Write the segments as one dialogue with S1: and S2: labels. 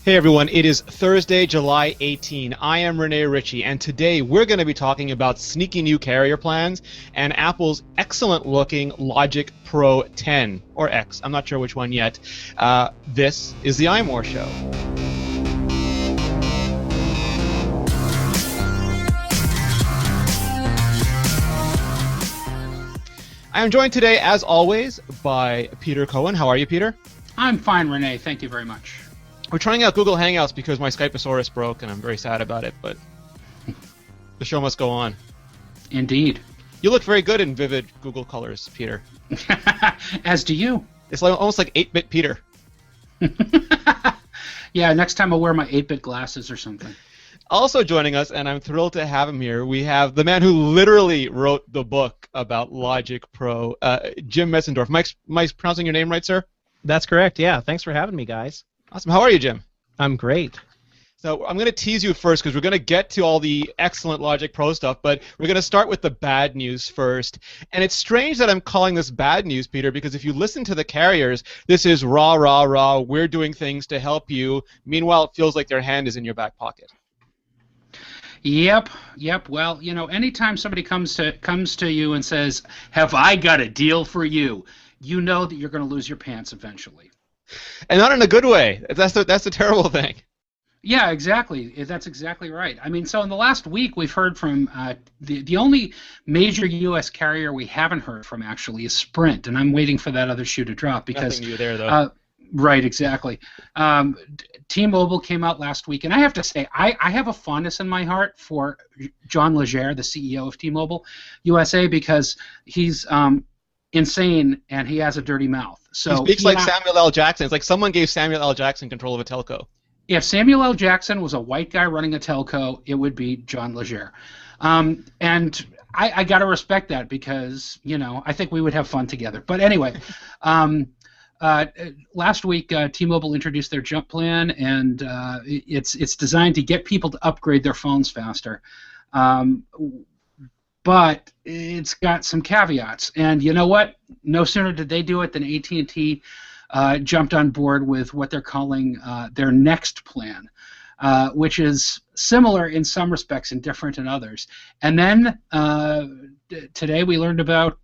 S1: Hey everyone, it is Thursday, July 18. I am Rene Ritchie, and today we're going to be talking about sneaky new carrier plans and Apple's excellent-looking Logic Pro 10, or X, I'm not sure which one yet. This is the iMore Show. I am joined today, as always, by Peter Cohen. How are you, Peter?
S2: I'm fine, Rene. Thank you very much.
S1: We're trying out Google Hangouts because my Skypeosaurus broke, and I'm very sad about it, but the show must go on.
S2: Indeed.
S1: You look very good in vivid Google colors, Peter.
S2: As do you.
S1: It's almost like 8-bit Peter.
S2: Yeah, next time I'll wear my 8-bit glasses or something.
S1: Also joining us, and I'm thrilled to have him here, we have the man who literally wrote the book about Logic Pro, Jim Metzendorf. Mike's pronouncing your name right, sir?
S3: That's correct, yeah. Thanks for having me, guys.
S1: Awesome. How are you, Jim?
S3: I'm great.
S1: So I'm going to tease you first because we're going to get to all the excellent Logic Pro stuff, but we're going to start with the bad news first. And it's strange that I'm calling this bad news, Peter, because if you listen to the carriers, this is rah, rah, rah, we're doing things to help you. Meanwhile, it feels like their hand is in your back pocket.
S2: Yep. Well, you know, anytime somebody comes to you and says, "Have I got a deal for you?" you know that you're going to lose your pants eventually.
S1: And not in a good way. That's the terrible thing.
S2: Yeah, exactly. That's exactly right. I mean, so in the last week, we've heard from the only major U.S. carrier we haven't heard from actually is Sprint, and I'm waiting for that other shoe to drop because
S1: nothing new there, though.
S2: Right, exactly. T-Mobile came out last week, and I have to say, I have a fondness in my heart for John Legere, the CEO of T-Mobile USA, because he's insane and he has a dirty mouth. So
S1: he speaks like Samuel L. Jackson. It's like someone gave Samuel L. Jackson control of a telco.
S2: If Samuel L. Jackson was a white guy running a telco, it would be John Legere. And I got to respect that because, you know, I think we would have fun together. But anyway, last week T-Mobile introduced their Jump plan, and it's designed to get people to upgrade their phones faster. But it's got some caveats, and you know what? No sooner did they do it than AT&T jumped on board with what they're calling their next plan, which is similar in some respects and different in others. And then today we learned about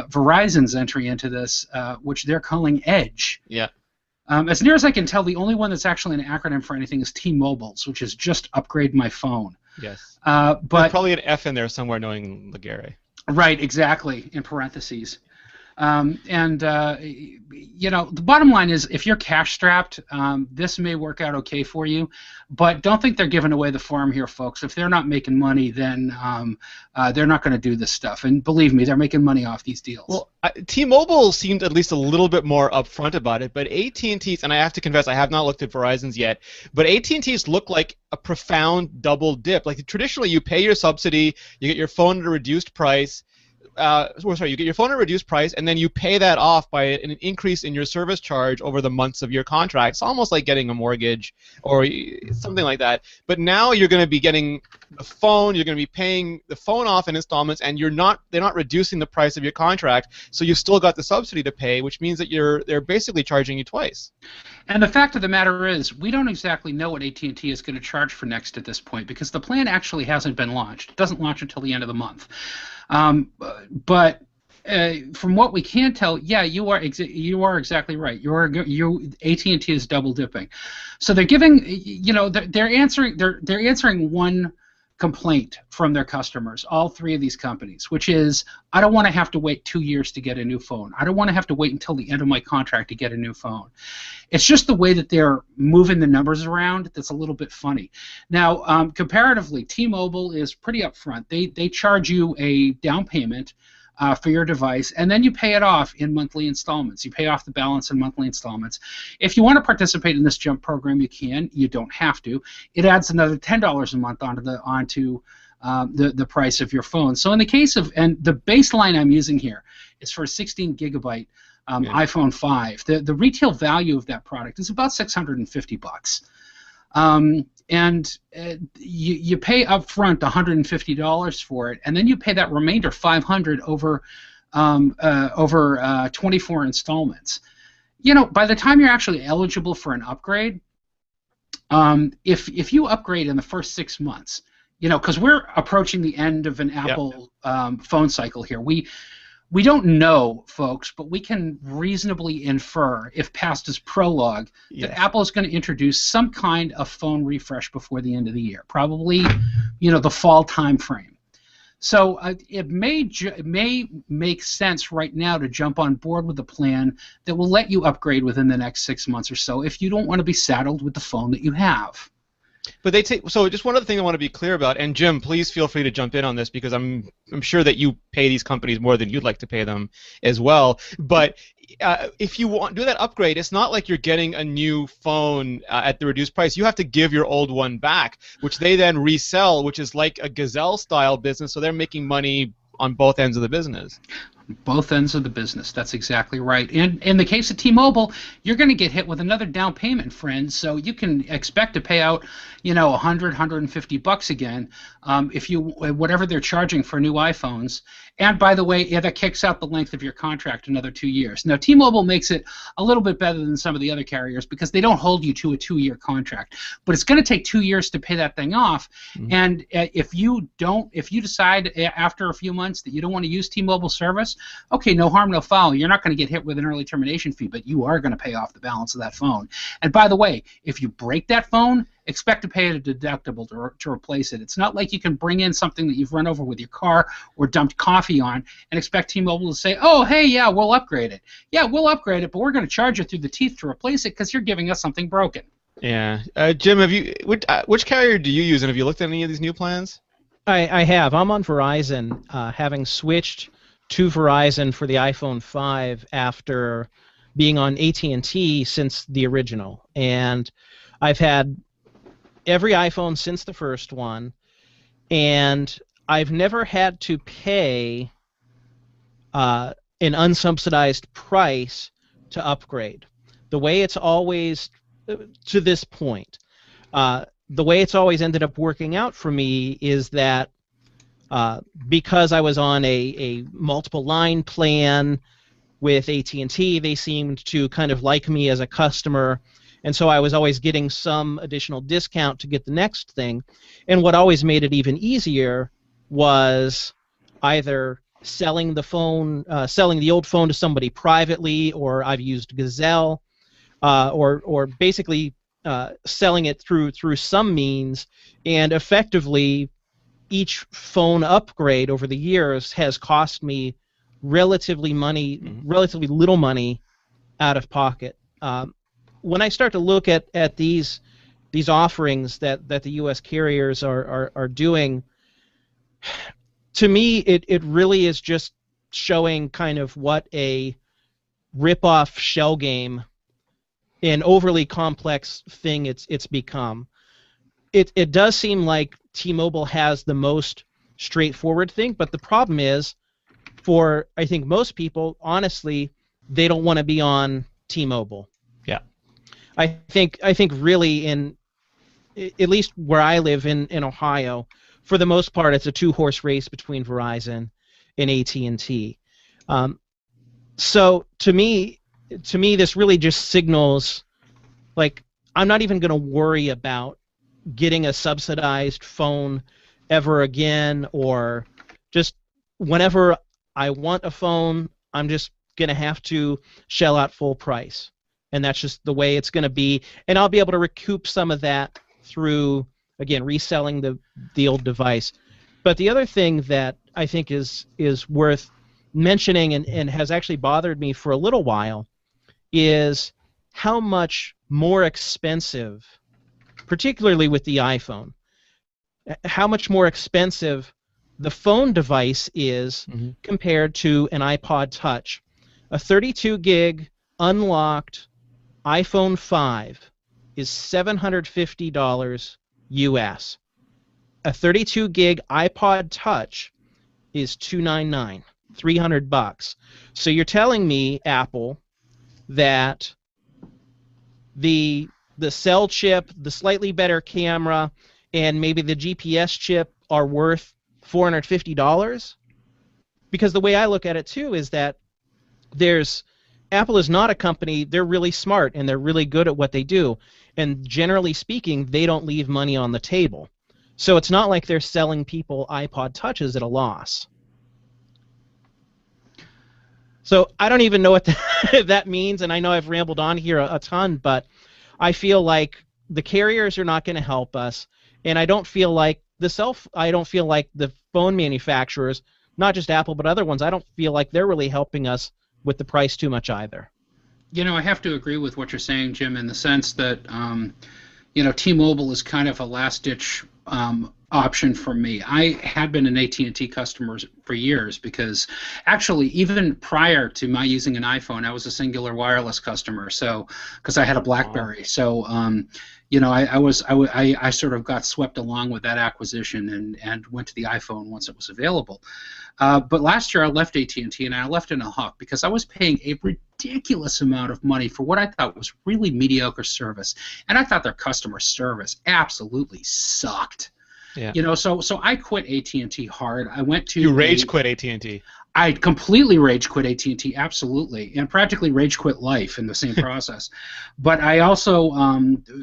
S2: Verizon's entry into this, which they're calling Edge.
S1: Yeah.
S2: As near as I can tell, the only one that's actually an acronym for anything is T-Mobile's, which is just upgrade my phone.
S1: Yes.
S2: But
S1: there's probably an F in there somewhere, knowing Legere.
S2: Right, exactly, in parentheses. You know, the bottom line is, if you're cash-strapped, this may work out okay for you, but don't think they're giving away the farm here, folks. If they're not making money, then they're not going to do this stuff. And believe me, they're making money off these deals.
S1: Well, T-Mobile seemed at least a little bit more upfront about it, but AT&T's, and I have to confess, I have not looked at Verizon's yet, but AT&T's look like a profound double dip. Like, traditionally, you pay your subsidy, you get your phone at a reduced price, you get your phone at a reduced price, and then you pay that off by an increase in your service charge over the months of your contract. It's almost like getting a mortgage or something like that. But now you're going to be getting the phone, you're going to be paying the phone off in installments, and they're not reducing the price of your contract, so you've still got the subsidy to pay, which means that they're basically charging you twice.
S2: And the fact of the matter is, we don't exactly know what AT&T is going to charge for Next at this point, because the plan actually hasn't been launched. It doesn't launch until the end of the month. But from what we can tell, yeah, you are exactly right. AT&T is double dipping. So they're giving, you know, they're answering one complaint from their customers, all three of these companies, which is, I don't want to have to wait 2 years to get a new phone. I don't want to have to wait until the end of my contract to get a new phone. It's just the way that they're moving the numbers around that's a little bit funny. Now, comparatively, T-Mobile is pretty upfront. They charge you a down payment for your device, and then you pay it off in monthly installments. You pay off the balance in monthly installments. If you want to participate in this Jump program, you can. You don't have to. It adds another $10 a month onto the price of your phone. So in the case of, and the baseline I'm using here is for a 16 gigabyte iPhone 5. The retail value of that product is about $650. And you pay up front $150 for it, and then you pay that remainder $500 over 24 installments. By the time you're actually eligible for an upgrade, if you upgrade in the first 6 months, because we're approaching the end of an Apple phone cycle here. We don't know, folks, but we can reasonably infer, if past is prologue, that Apple is going to introduce some kind of phone refresh before the end of the year, probably, the fall time frame. So it may make sense right now to jump on board with a plan that will let you upgrade within the next 6 months or so if you don't want to be saddled with the phone that you have.
S1: But so just one other thing I want to be clear about, and Jim, please feel free to jump in on this because I'm sure that you pay these companies more than you'd like to pay them as well. But if you do that upgrade, it's not like you're getting a new phone at the reduced price. You have to give your old one back, which they then resell, which is like a gazelle-style business. So they're making money on both ends of the business.
S2: Both ends of the business. That's exactly right. In the case of T-Mobile, you're going to get hit with another down payment, friends. So you can expect to pay out, $100-$150 again, if whatever they're charging for new iPhones. And by the way, that kicks out the length of your contract another 2 years. Now, T-Mobile makes it a little bit better than some of the other carriers because they don't hold you to a 2-year contract. But it's going to take 2 years to pay that thing off. Mm-hmm. And if you decide after a few months that you don't want to use T-Mobile service, okay, no harm, no foul. You're not going to get hit with an early termination fee, but you are going to pay off the balance of that phone. And by the way, if you break that phone, expect to pay a deductible to replace it. It's not like you can bring in something that you've run over with your car or dumped coffee on and expect T-Mobile to say, oh, hey, yeah, we'll upgrade it. Yeah, we'll upgrade it, but we're going to charge you through the teeth to replace it because you're giving us something broken.
S1: Yeah. Jim, which carrier do you use, and have you looked at any of these new plans?
S3: I have. I'm on Verizon, having switched to Verizon for the iPhone 5 after being on AT&T since the original. And I've had every iPhone since the first one, and I've never had to pay an unsubsidized price to upgrade. The way it's always, to this point, the way it's always ended up working out for me is that because I was on a multiple line plan with AT&T, they seemed to kind of like me as a customer, and so I was always getting some additional discount to get the next thing. And what always made it even easier was either selling the phone, selling the old phone to somebody privately, or I've used Gazelle, or basically selling it through some means, and effectively each phone upgrade over the years has cost me relatively little money out of pocket. When I start to look at these offerings that the U.S. carriers are doing, to me it really is just showing kind of what a rip-off shell game, an overly complex thing it's become. It does seem like T-Mobile has the most straightforward thing, but the problem is, for I think most people, honestly, they don't want to be on T-Mobile.
S1: Yeah.
S3: I think really, in at least where I live in Ohio, for the most part, it's a two-horse race between Verizon and AT&T. So to me, this really just signals, like, I'm not even going to worry about getting a subsidized phone ever again, or just whenever I want a phone, I'm just going to have to shell out full price. And that's just the way it's going to be. And I'll be able to recoup some of that through, again, reselling the old device. But the other thing that I think is worth mentioning and has actually bothered me for a little while is how much more expensive, particularly with the iPhone, how much more expensive the phone device is compared to an iPod Touch. A 32 gig unlocked iPhone 5 is $750 US. A 32 gig iPod Touch is $299, $300. So you're telling me, Apple, that the cell chip, the slightly better camera, and maybe the GPS chip are worth $450? Because the way I look at it too is that there's Apple is not a company. They're really smart and they're really good at what they do. And generally speaking, they don't leave money on the table. So it's not like they're selling people iPod Touches at a loss. So I don't even know what that means, and I know I've rambled on here a ton, but I feel like the carriers are not going to help us, and I don't feel like the phone manufacturers, not just Apple but other ones, I don't feel like they're really helping us with the price too much either.
S2: You know, I have to agree with what you're saying, Jim, in the sense that you know, T-Mobile is kind of a last-ditch option for me. I had been an AT&T customer for years because actually even prior to my using an iPhone, I was a Singular Wireless customer. So because I had a BlackBerry, so you know, I sort of got swept along with that acquisition and went to the iPhone once it was available. But last year I left AT&T and I left in a huff because I was paying a ridiculous amount of money for what I thought was really mediocre service, and I thought their customer service absolutely sucked.
S1: Yeah.
S2: You know, so I quit AT&T hard. I went to
S1: You rage quit AT&T.
S2: I completely rage quit AT&T, absolutely, and practically rage quit life in the same process. But I also,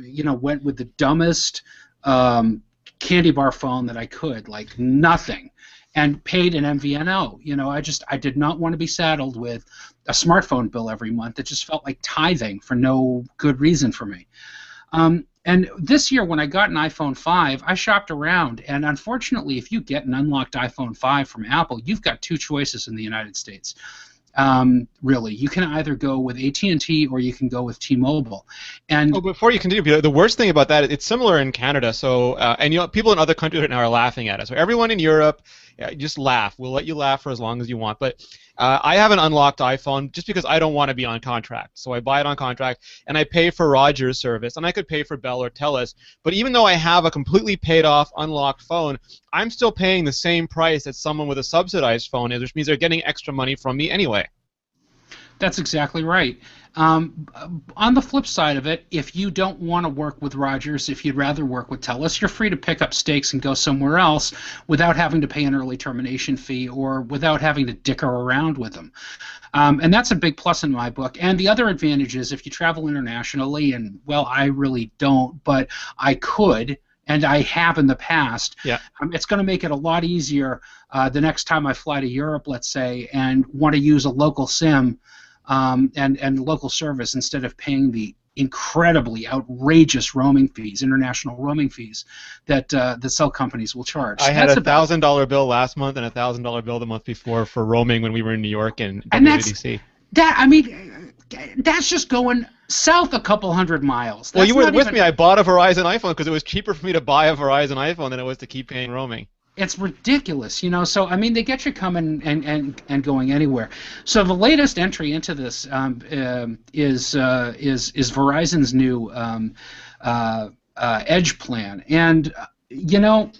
S2: you know, went with the dumbest candy bar phone that I could, like nothing, and paid an MVNO. You know, I did not want to be saddled with a smartphone bill every month. It just felt like tithing for no good reason for me. And this year, when I got an iPhone 5, I shopped around, and unfortunately, if you get an unlocked iPhone 5 from Apple, you've got two choices in the United States. Really, you can either go with AT&T or you can go with T-Mobile. And
S1: before you continue, the worst thing about that, it's similar in Canada. So, and you know, people in other countries right now are laughing at it. So everyone in Europe, just laugh. We'll let you laugh for as long as you want. But I have an unlocked iPhone just because I don't want to be on contract. So I buy it on contract, and I pay for Rogers service, and I could pay for Bell or Telus. But even though I have a completely paid-off unlocked phone, I'm still paying the same price that someone with a subsidized phone is, which means they're getting extra money from me anyway.
S2: That's exactly right. On the flip side of it, if you don't want to work with Rogers, if you'd rather work with Telus, you're free to pick up stakes and go somewhere else without having to pay an early termination fee or without having to dicker around with them. And that's a big plus in my book. And the other advantage is if you travel internationally, and, well, I really don't, but I could, and I have in the past,
S1: yeah.
S2: It's going to make it a lot easier the next time I fly to Europe, let's say, and want to use a local SIM and local service instead of paying the incredibly outrageous roaming fees, international roaming fees that the cell companies will charge.
S1: I had a $1,000 bill last month and a $1,000 bill the month before for roaming when we were in New York and WADC.
S2: That's just going south a couple hundred miles.
S1: Well, you were with me. I bought a Verizon iPhone because it was cheaper for me to buy a Verizon iPhone than it was to keep paying roaming.
S2: It's ridiculous, you know. So I mean, they get you coming and going anywhere. So the latest entry into this is Verizon's new Edge plan, and you know,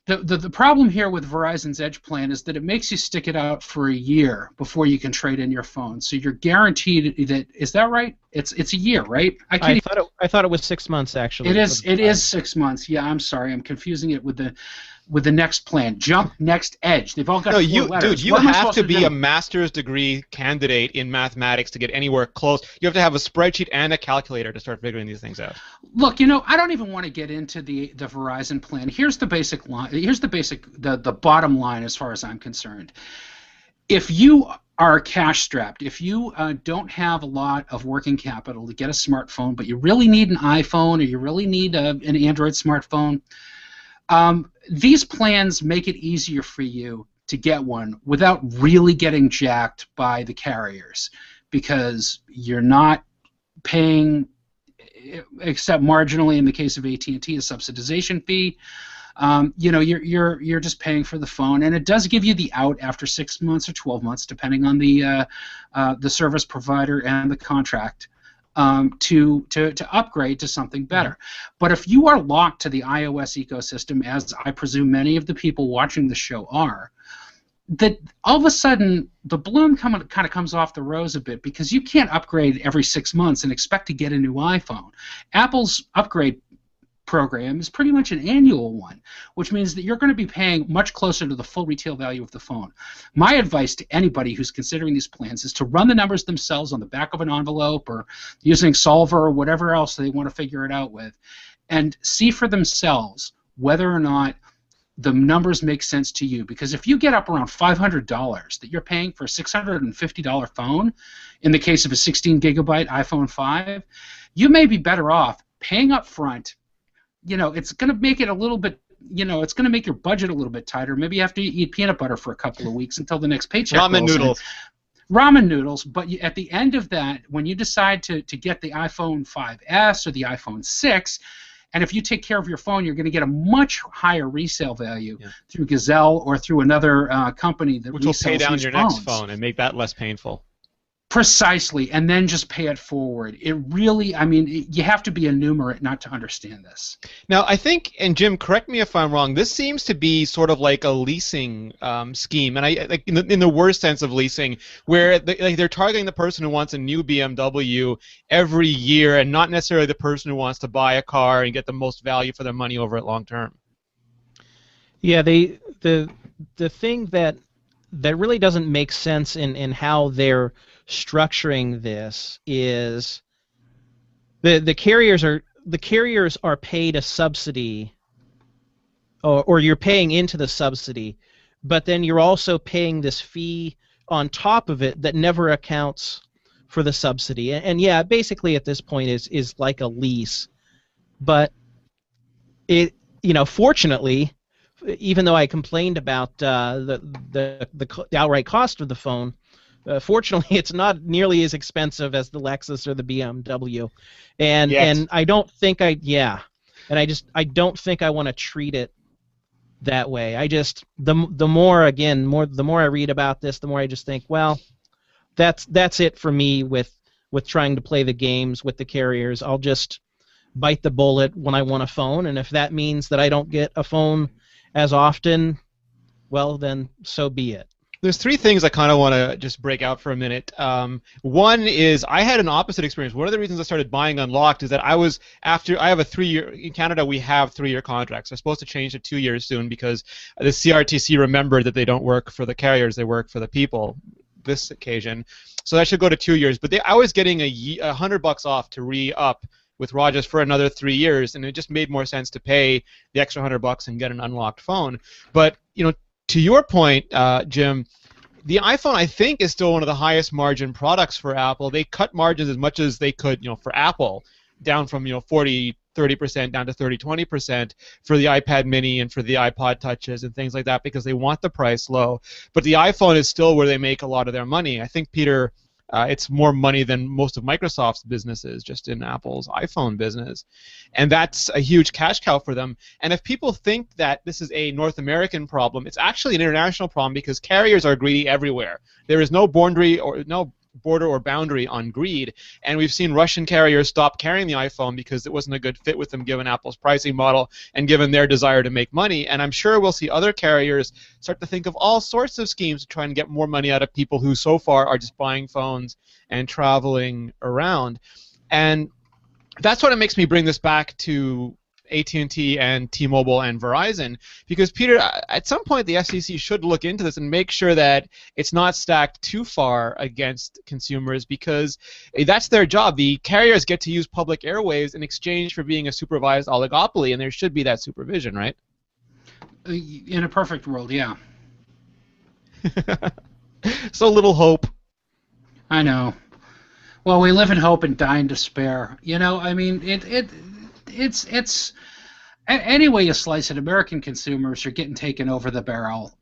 S2: the problem here with Verizon's Edge plan is that it makes you stick it out for a year before you can trade in your phone. So you're guaranteed that. Is that right? It's a year, right?
S3: I thought it was 6 months actually.
S2: It is 6 months. Yeah, I'm sorry, I'm confusing it with the next plan. Jump, next, Edge. They've all got four letters.
S1: Dude, you have to be a master's degree candidate in mathematics to get anywhere close. You have to have a spreadsheet and a calculator to start figuring these things out.
S2: Look, you know, I don't even want to get into the Verizon plan. Here's the basic line. Here's the bottom line as far as I'm concerned. If you are cash strapped, if you don't have a lot of working capital to get a smartphone, but you really need an iPhone or you really need an Android smartphone, these plans make it easier for you to get one without really getting jacked by the carriers, because you're not paying, except marginally in the case of AT&T, a subsidization fee. You know, you're just paying for the phone, and it does give you the out after 6 months or 12 months, depending on the service provider and the contract, to upgrade to something better. But if you are locked to the iOS ecosystem, as I presume many of the people watching the show are, that all of a sudden the bloom kind of comes off the rose a bit, because you can't upgrade every 6 months and expect to get a new iPhone. Apple's upgrade program is pretty much an annual one, which means that you're going to be paying much closer to the full retail value of the phone. My advice to anybody who's considering these plans is to run the numbers themselves on the back of an envelope or using Solver or whatever else they want to figure it out with, and see for themselves whether or not the numbers make sense to you. Because if you get up around $500 that you're paying for a $650 phone, in the case of a 16 gigabyte iPhone 5, you may be better off paying up front. It's going to make it a little bit, it's going to make your budget a little bit tighter. Maybe you have to eat peanut butter for a couple of weeks until the next paycheck
S1: Ramen
S2: rolls in.
S1: noodles.
S2: Ramen noodles, but at the end of that, when you decide to get the iPhone 5S or the iPhone 6, and if you take care of your phone, you're going to get a much higher resale value through Gazelle or through another company that
S1: which will pay down your
S2: phones.
S1: next phone and make that less painful.
S2: Precisely, and then just pay it forward. It really, you have to be a numerate not to understand this.
S1: Now, I think, and Jim, correct me if I'm wrong, this seems to be sort of like a leasing scheme, and I like in the worst sense of leasing, where they're targeting the person who wants a new BMW every year, and not necessarily the person who wants to buy a car and get the most value for their money over it long term.
S3: Yeah, the thing that really doesn't make sense in how they're structuring this is the carriers are paid a subsidy, or you're paying into the subsidy, but then you're also paying this fee on top of it that never accounts for the subsidy. And yeah, basically at this point is like a lease, but it fortunately, even though I complained about the outright cost of the phone, fortunately, it's not nearly as expensive as the Lexus or the BMW, and I don't think I don't think I want to treat it that way. The more I read about this, the more I just think, well, that's it for me with trying to play the games with the carriers. I'll just bite the bullet when I want a phone, and if that means that I don't get a phone as often, well, then so be it.
S1: There's three things I kind of want to just break out for a minute. One is I had an opposite experience. One of the reasons I started buying Unlocked is that I have a 3-year, in Canada we have 3-year contracts. They're supposed to change to 2 years soon because the CRTC remembered that they don't work for the carriers, they work for the people this occasion. So that should go to 2 years. But I was getting $100 off to re-up with Rogers for another 3 years, and it just made more sense to pay the extra $100 and get an unlocked phone. But to your point, Jim, the iPhone, I think, is still one of the highest margin products for Apple. They cut margins as much as they could, for Apple, down from 40-30% down to 30-20% for the iPad Mini and for the iPod Touches and things like that because they want the price low. But the iPhone is still where they make a lot of their money. I think, Peter, it's more money than most of Microsoft's businesses just in Apple's iPhone business. And that's a huge cash cow for them. And if people think that this is a North American problem, it's actually an international problem because carriers are greedy everywhere. There is no border or boundary on greed, and we've seen Russian carriers stop carrying the iPhone because it wasn't a good fit with them given Apple's pricing model and given their desire to make money. And I'm sure we'll see other carriers start to think of all sorts of schemes to try and get more money out of people who so far are just buying phones and traveling around. And that's what makes me bring this back to AT&T and T-Mobile and Verizon, because, Peter, at some point the FCC should look into this and make sure that it's not stacked too far against consumers, because that's their job. The carriers get to use public airwaves in exchange for being a supervised oligopoly, and there should be that supervision, right?
S2: In a perfect world, yeah.
S1: So little hope.
S2: I know. Well, we live in hope and die in despair. It's any way you slice it, American consumers are getting taken over the barrel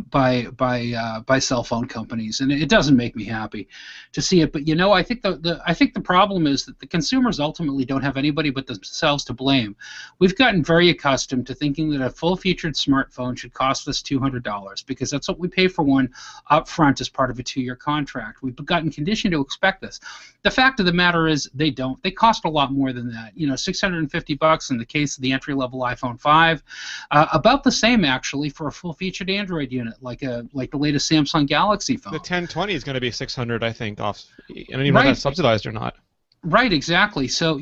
S2: by cell phone companies, and it doesn't make me happy to see it. But I think the problem is that the consumers ultimately don't have anybody but themselves to blame. We've gotten very accustomed to thinking that a full-featured smartphone should cost us $200 because that's what we pay for one up front as part of a 2-year contract. We've gotten conditioned to expect this. The fact of the matter is they don't. They cost a lot more than that. $650 in the case of the entry-level iPhone 5, about the same actually for a full-featured Android unit, like the latest Samsung Galaxy phone.
S1: The 1020 is going to be $600, I think, off. I don't even know if that's subsidized or not.
S2: Right, exactly. So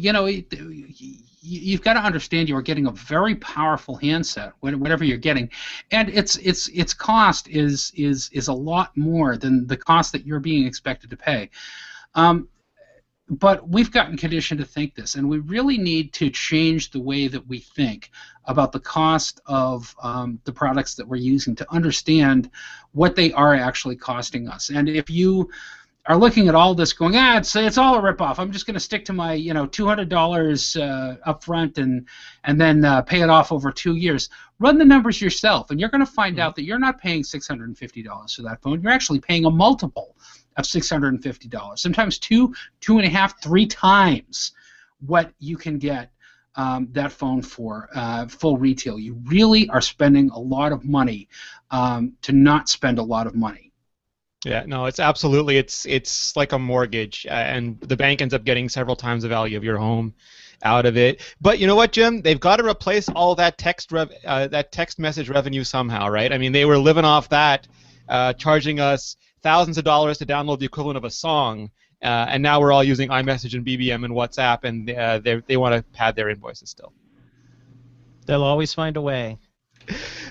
S2: you've got to understand you are getting a very powerful handset, whatever you're getting, and its cost is a lot more than the cost that you're being expected to pay. But we've gotten conditioned to think this, and we really need to change the way that we think about the cost of the products that we're using to understand what they are actually costing us. And if you are looking at all this going, it's all a ripoff. I'm just going to stick to my $200 up front and then pay it off over 2 years. Run the numbers yourself, and you're going to find out that you're not paying $650 for that phone. You're actually paying a multiple of $650. Sometimes 2.5, 3 times what you can get that phone for full retail. You really are spending a lot of money to not spend a lot of money.
S1: Yeah, no, it's absolutely, it's like a mortgage, and the bank ends up getting several times the value of your home out of it. But you know what, Jim? They've got to replace all that text message revenue somehow, right? I mean, they were living off that, charging us thousands of dollars to download the equivalent of a song, and now we're all using iMessage and BBM and WhatsApp, and they want to pad their invoices still.
S3: They'll always find a way.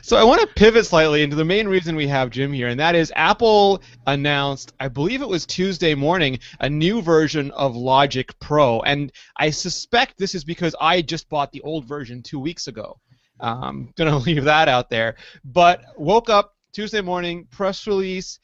S1: So I want to pivot slightly into the main reason we have Jim here, and that is Apple announced, I believe it was Tuesday morning, a new version of Logic Pro, and I suspect this is because I just bought the old version 2 weeks ago. I'm going to leave that out there. But woke up Tuesday morning, press release.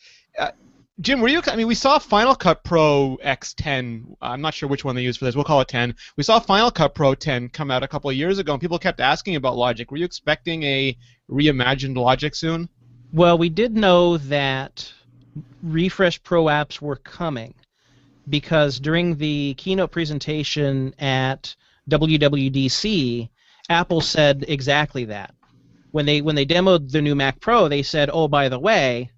S1: Jim, were you? I mean, we saw Final Cut Pro X10. I'm not sure which one they used for this. We'll call it 10. We saw Final Cut Pro 10 come out a couple of years ago, and people kept asking about Logic. Were you expecting a reimagined Logic soon?
S3: Well, we did know that Refresh Pro apps were coming because during the keynote presentation at WWDC, Apple said exactly that. When they demoed the new Mac Pro, they said, "Oh, by the way,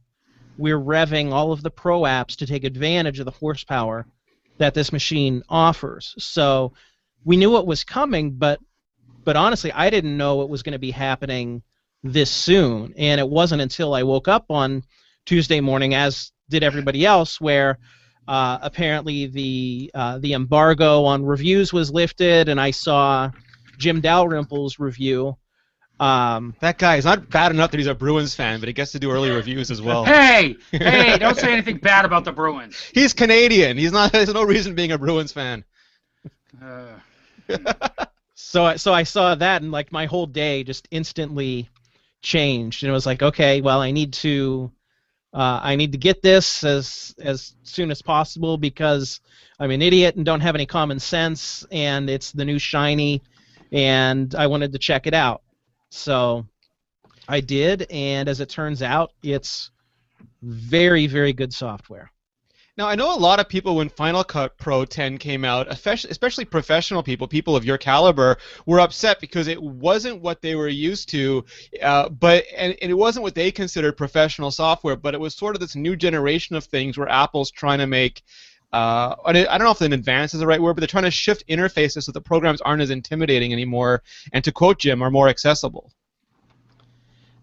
S3: we're revving all of the Pro apps to take advantage of the horsepower that this machine offers." So we knew it was coming, but honestly, I didn't know it was going to be happening this soon. And it wasn't until I woke up on Tuesday morning, as did everybody else, where apparently the embargo on reviews was lifted, and I saw Jim Dalrymple's review.
S1: That guy is not bad enough that he's a Bruins fan, but he gets to do early reviews as well.
S2: Hey, don't say anything bad about the Bruins.
S1: He's Canadian. He's not. There's no reason being a Bruins fan.
S3: So I saw that, and like my whole day just instantly changed, and it was like, okay, well, I need to get this as soon as possible because I'm an idiot and don't have any common sense, and it's the new shiny, and I wanted to check it out. So I did, and as it turns out, it's very, very good software.
S1: Now, I know a lot of people when Final Cut Pro 10 came out, especially professional people of your caliber, were upset because it wasn't what they were used to, and it wasn't what they considered professional software, but it was sort of this new generation of things where Apple's trying to make, I don't know if an advance is the right word, but they're trying to shift interfaces so the programs aren't as intimidating anymore, and to quote Jim, are more accessible.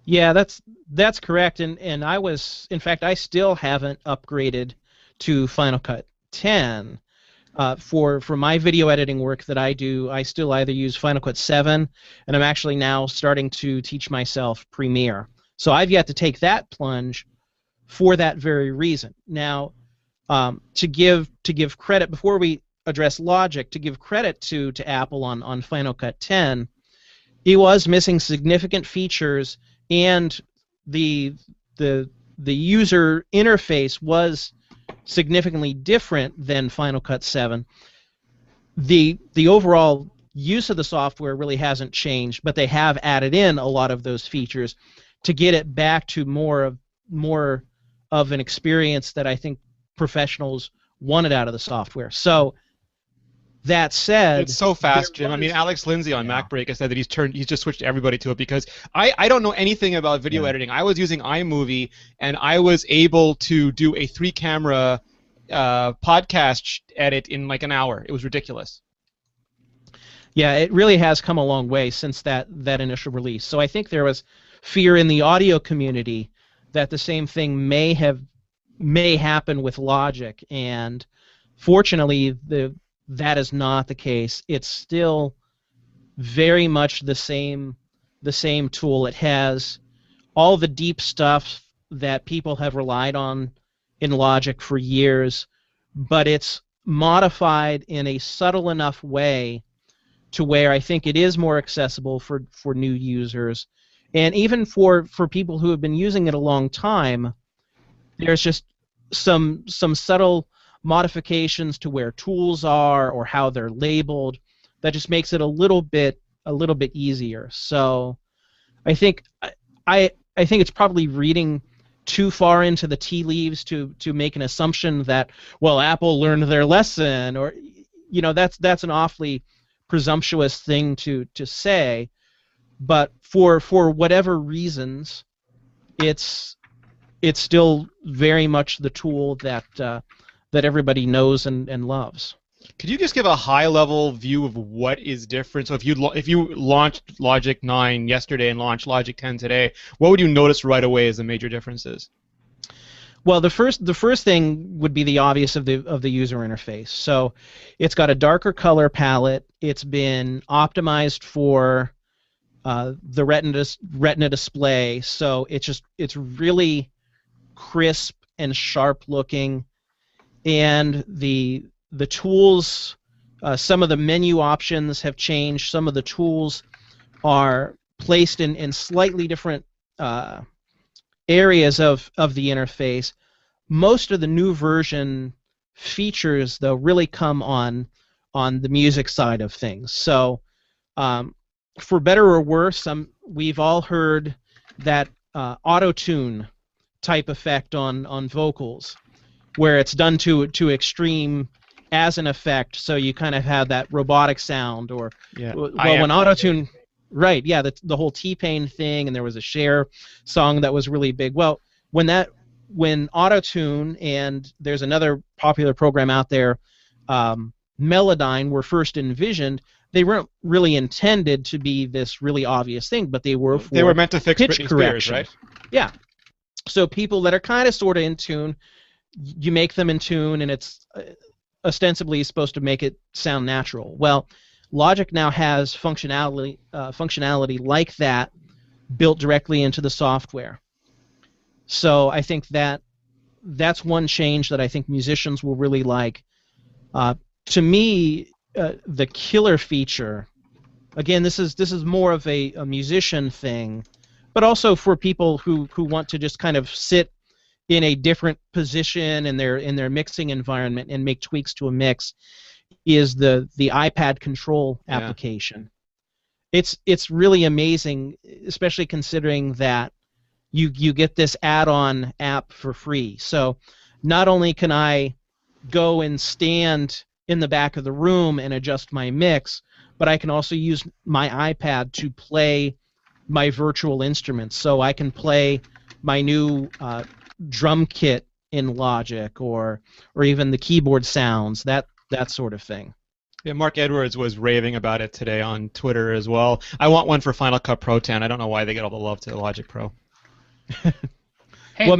S3: Yeah, that's correct, and I was, in fact, I still haven't upgraded to Final Cut 10. For my video editing work that I do, I still either use Final Cut 7, and I'm actually now starting to teach myself Premiere. So I've yet to take that plunge for that very reason. Now, to give credit, before we address Logic, to give credit to Apple on Final Cut 10, it was missing significant features, and the user interface was significantly different than Final Cut 7. The overall use of the software really hasn't changed, but they have added in a lot of those features to get it back to more of an experience that I think professionals wanted out of the software. So that said,
S1: it's so fast, Jim. I mean, Alex Lindsay on MacBreak has said that he's just switched everybody to it because I don't know anything about video editing. I was using iMovie, and I was able to do a 3-camera podcast edit in like an hour. It was ridiculous.
S3: Yeah, it really has come a long way since that initial release. So I think there was fear in the audio community that the same thing may happen with Logic, and fortunately that is not the case. It's still very much the same tool. It has all the deep stuff that people have relied on in Logic for years, but it's modified in a subtle enough way to where I think it is more accessible for new users. And even for people who have been using it a long time, there's just some subtle modifications to where tools are or how they're labeled that just makes it a little bit easier. So I think it's probably reading too far into the tea leaves to make an assumption that, well, Apple learned their lesson, or that's an awfully presumptuous thing to say. But for whatever reasons, it's still very much the tool that everybody knows and loves.
S1: Could you just give a high-level view of what is different? So if you launched Logic 9 yesterday and launched Logic 10 today, what would you notice right away as the major differences?
S3: Well, the first thing would be the obvious of the user interface. So it's got a darker color palette. It's been optimized for the Retina display, so it's really crisp and sharp looking, and the tools, some of the menu options have changed. Some of the tools are placed in slightly different areas of the interface. Most of the new version features, though, really come on the music side of things. So for better or worse, we've all heard that auto-tune type effect on vocals, where it's done to extreme as an effect, so you kind of have that robotic sound, or when auto-tune, right? Yeah, the whole T-Pain thing, and there was a Cher song that was really big. Well, when auto-tune, and there's another popular program out there, Melodyne, were first envisioned, they weren't really intended to be this really obvious thing, but they were
S1: meant to fix
S3: pitch
S1: Britney
S3: correction.
S1: Spears, right?
S3: Yeah. So people that are kind of sort of in tune, you make them in tune, and it's ostensibly supposed to make it sound natural. Well, Logic now has functionality like that built directly into the software. So I think that's one change that I think musicians will really like. To me, the killer feature, again, this is more of a musician thing, but also for people who want to just kind of sit in a different position in their mixing environment and make tweaks to a mix, is the iPad control application. It's really amazing, especially considering that you get this add-on app for free. So not only can I go and stand in the back of the room and adjust my mix, but I can also use my iPad to play my virtual instruments. So I can play my new drum kit in Logic, or even the keyboard sounds, that sort of thing.
S1: Yeah, Mark Edwards was raving about it today on Twitter as well. I want one for Final Cut Pro 10. I don't know why they get all the love to Logic Pro.
S2: Hey, well,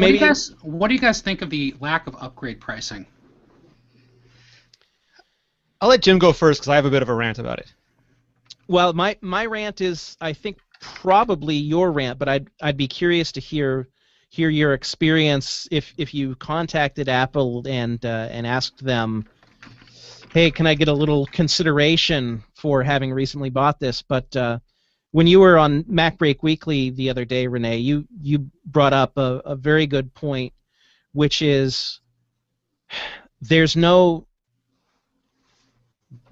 S2: what do you guys think of the lack of upgrade pricing?
S1: I'll let Jim go first because I have a bit of a rant about it.
S3: Well, my rant is, I think, probably your rant, but I'd be curious to hear your experience if you contacted Apple and asked them, hey, can I get a little consideration for having recently bought this? But when you were on Mac Break Weekly the other day, Rene, you brought up a very good point, which is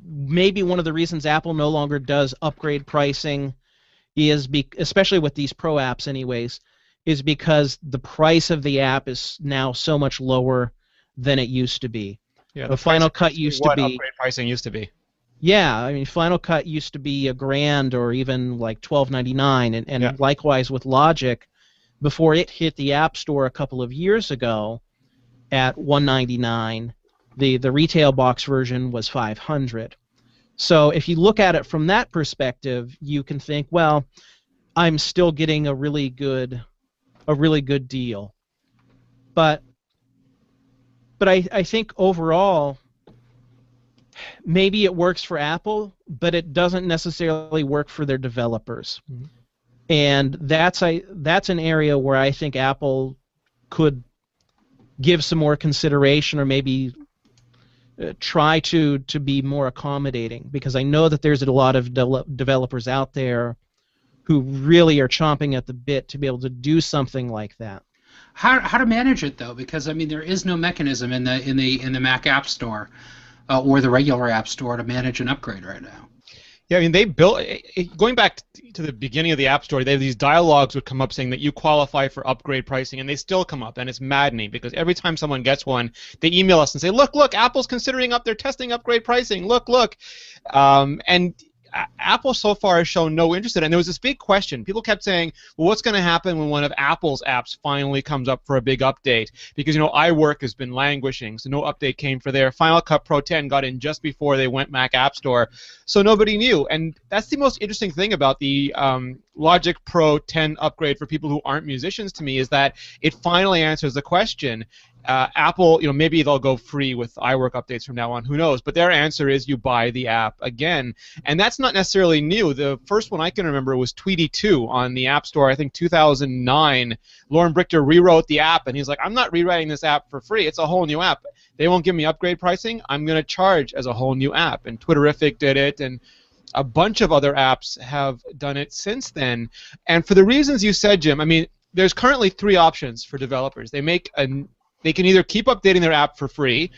S3: maybe one of the reasons Apple no longer does upgrade pricing is, especially with these Pro apps anyways, is because the price of the app is now so much lower than it used to be.
S1: Yeah,
S3: the Final Cut used to be
S1: upgrade pricing used to be.
S3: Yeah, I mean, Final Cut used to be $1,000 or even like $12.99, and likewise with Logic, before it hit the App Store a couple of years ago at $199, the retail box version was $500. So if you look at it from that perspective, you can think, well, I'm still getting a really good deal. But I think overall, maybe it works for Apple, but it doesn't necessarily work for their developers.
S1: Mm-hmm.
S3: And that's an area where I think Apple could give some more consideration, or maybe try to be more accommodating, because I know that there's a lot of developers out there who really are chomping at the bit to be able to do something like that.
S2: How to manage it though? Because I mean, there is no mechanism in the Mac App Store or the regular App Store to manage an upgrade right now.
S1: Yeah, I mean, they built, going back to the beginning of the App Store, they have these dialogues would come up saying that you qualify for upgrade pricing, and they still come up, and it's maddening because every time someone gets one, they email us and say, look, Apple's considering they're testing upgrade pricing, look. And Apple so far has shown no interest in it. And there was this big question. People kept saying, well, what's going to happen when one of Apple's apps finally comes up for a big update? Because, iWork has been languishing, so no update came for there. Final Cut Pro 10 got in just before they went Mac App Store, so nobody knew. And that's the most interesting thing about the Logic Pro 10 upgrade for people who aren't musicians to me, is that it finally answers the question. Apple, maybe they'll go free with iWork updates from now on. Who knows? But their answer is you buy the app again, and that's not necessarily new. The first one I can remember was Tweety 2 on the App Store. I think 2009. Lauren Brichter rewrote the app, and he's like, "I'm not rewriting this app for free. It's a whole new app. They won't give me upgrade pricing. I'm going to charge as a whole new app." And Twitterrific did it, and a bunch of other apps have done it since then. And for the reasons you said, Jim, I mean, there's currently 3 options for developers. They can either keep updating their app for free,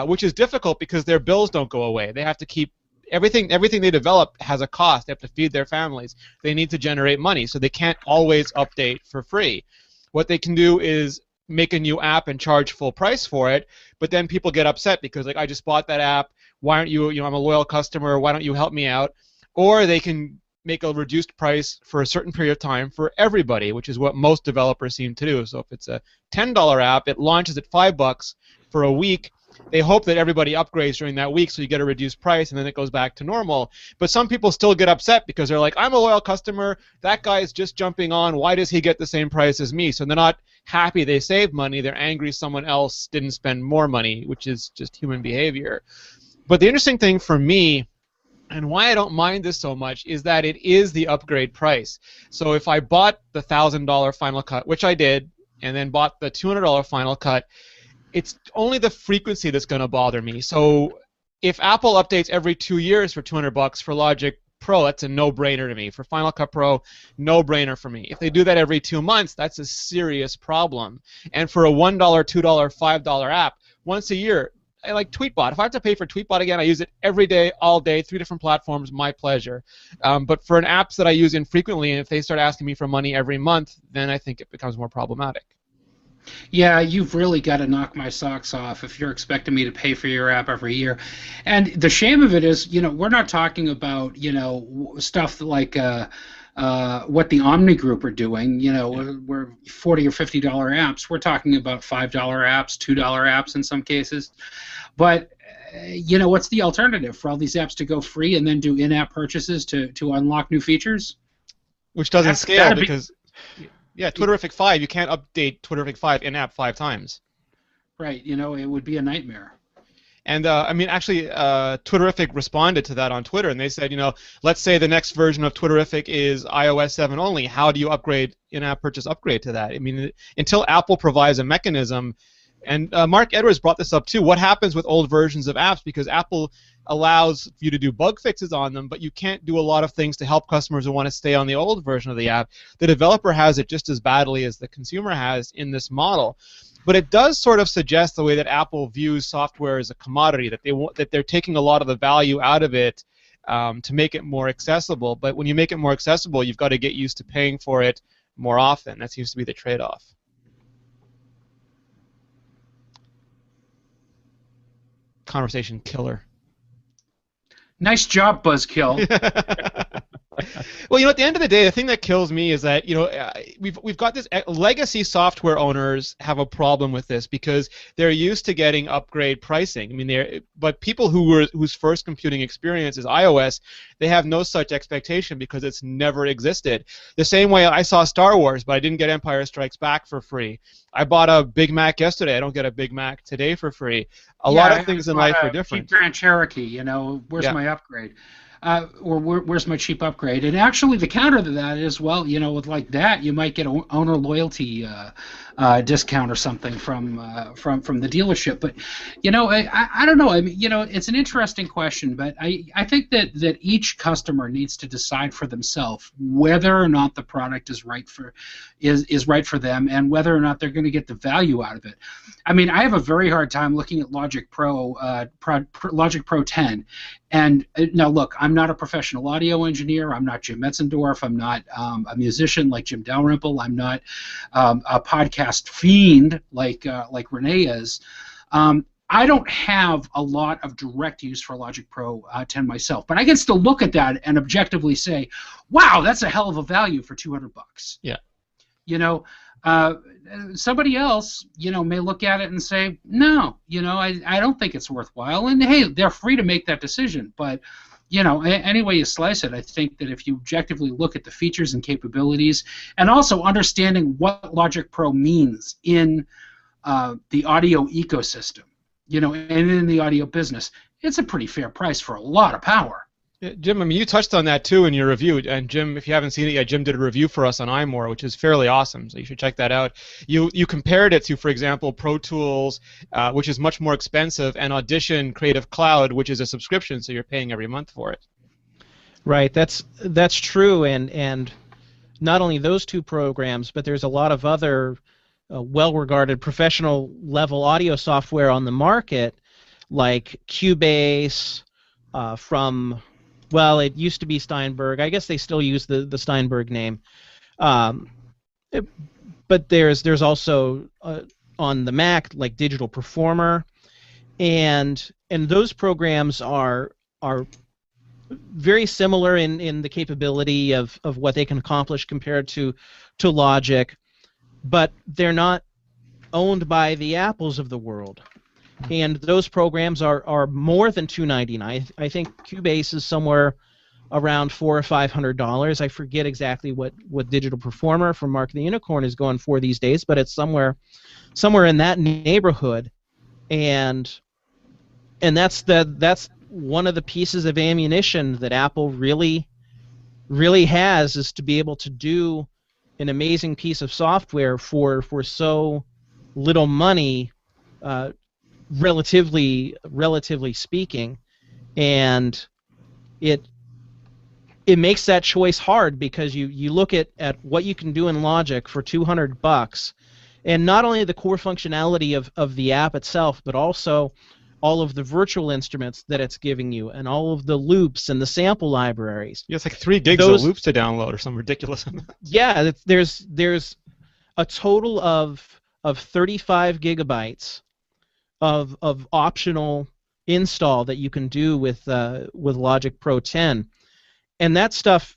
S1: which is difficult because their bills don't go away. They have to keep everything they develop has a cost. They have to feed their families. They need to generate money, so they can't always update for free. What they can do is make a new app and charge full price for it, but then people get upset because, like, I just bought that app. Why aren't you, I'm a loyal customer. Why don't you help me out? Or they can make a reduced price for a certain period of time for everybody, which is what most developers seem to do. So if it's a $10 app, it launches at $5 for a week. They hope that everybody upgrades during that week, so you get a reduced price, and then it goes back to normal. But some people still get upset because they're like, I'm a loyal customer. That guy is just jumping on. Why does he get the same price as me? So they're not happy they saved money. They're angry someone else didn't spend more money, which is just human behavior. But the interesting thing for me, and why I don't mind this so much, is that it is the upgrade price. So if I bought the $1,000 Final Cut, which I did, and then bought the $200 Final Cut, it's only the frequency that's going to bother me. So if Apple updates every 2 years for $200 for Logic Pro, that's a no-brainer to me. For Final Cut Pro, no-brainer for me. If they do that every 2 months, that's a serious problem. And for a $1, $2, $5 app, once a year, I like Tweetbot. If I have to pay for Tweetbot again, I use it every day, all day, 3 different platforms, my pleasure. But for an apps that I use infrequently, and if they start asking me for money every month, then I think it becomes more problematic.
S2: Yeah, you've really got to knock my socks off if you're expecting me to pay for your app every year. And the shame of it is, we're not talking about, stuff like what the Omni Group are doing. We're $40 or $50 apps. We're talking about $5 apps, $2 apps in some cases. But what's the alternative for all these apps to go free and then do in-app purchases to unlock new features?
S1: Which doesn't scale because, yeah, Twitterrific 5, you can't update Twitterrific 5 in-app 5 times.
S2: Right. It would be a nightmare.
S1: And actually, Twitterrific responded to that on Twitter, and they said, let's say the next version of Twitterrific is iOS 7 only. How do you upgrade in-app purchase upgrade to that? I mean, until Apple provides a mechanism, and Mark Edwards brought this up too. What happens with old versions of apps? Because Apple allows you to do bug fixes on them, but you can't do a lot of things to help customers who want to stay on the old version of the app. The developer has it just as badly as the consumer has in this model. But it does sort of suggest the way that Apple views software as a commodity, that they're taking a lot of the value out of it to make it more accessible. But when you make it more accessible, you've got to get used to paying for it more often. That seems to be the trade-off. Conversation killer.
S2: Nice job, Buzzkill.
S1: Well, at the end of the day, the thing that kills me is that we've got this legacy software owners have a problem with this because they're used to getting upgrade pricing. I mean, but people whose first computing experience is iOS, they have no such expectation because it's never existed. The same way I saw Star Wars, but I didn't get Empire Strikes Back for free. I bought a Big Mac yesterday. I don't get a Big Mac today for free. A lot of things in life are different.
S2: Cheap Grand Cherokee, where's my upgrade? Or where's my cheap upgrade? And actually, the counter to that is, well, with like that, you might get an owner loyalty discount or something from the dealership. But I don't know. I mean, it's an interesting question, but I think that each customer needs to decide for themselves whether or not the product is right for them, and whether or not they're going to get the value out of it. I mean, I have a very hard time looking at Logic Pro, Logic Pro 10. And now, look, I'm not a professional audio engineer. I'm not Jim Metzendorf. I'm not a musician like Jim Dalrymple. I'm not a podcast fiend like Rene is. I don't have a lot of direct use for Logic Pro 10 myself, but I can still look at that and objectively say, "Wow, that's a hell of a value for $200."
S1: Yeah.
S2: Somebody else, may look at it and say, no, I don't think it's worthwhile. And hey, they're free to make that decision. But, any way you slice it, I think that if you objectively look at the features and capabilities, and also understanding what Logic Pro means in the audio ecosystem, and in the audio business, it's a pretty fair price for a lot of power.
S1: Jim, I mean, you touched on that too in your review, and Jim, if you haven't seen it yet, Jim did a review for us on iMore, which is fairly awesome, so you should check that out. You compared it to, for example, Pro Tools, which is much more expensive, and Audition Creative Cloud, which is a subscription, so you're paying every month for it.
S3: Right, that's true, and not only those two programs, but there's a lot of other well-regarded professional-level audio software on the market, like Cubase, from... Well, it used to be Steinberg. I guess they still use the Steinberg name. But there's also on the Mac like Digital Performer, and those programs are very similar in the capability of what they can accomplish compared to Logic, but they're not owned by the Apples of the world. And those programs are more than $299. I think Cubase is somewhere around $400 or $500. I forget exactly what Digital Performer from Mark the Unicorn is going for these days, but it's somewhere in that neighborhood. And that's one of the pieces of ammunition that Apple really has, is to be able to do an amazing piece of software for so little money. Relatively speaking, and it makes that choice hard, because you look at what you can do in Logic for $200, and not only the core functionality of the app itself, but also all of the virtual instruments that it's giving you, and all of the loops and the sample libraries.
S1: Yeah, it's like 3 gigs of loops to download or something ridiculous.
S3: Yeah, there's a total of 35 gigabytes of optional install that you can do with Logic Pro 10, and that stuff,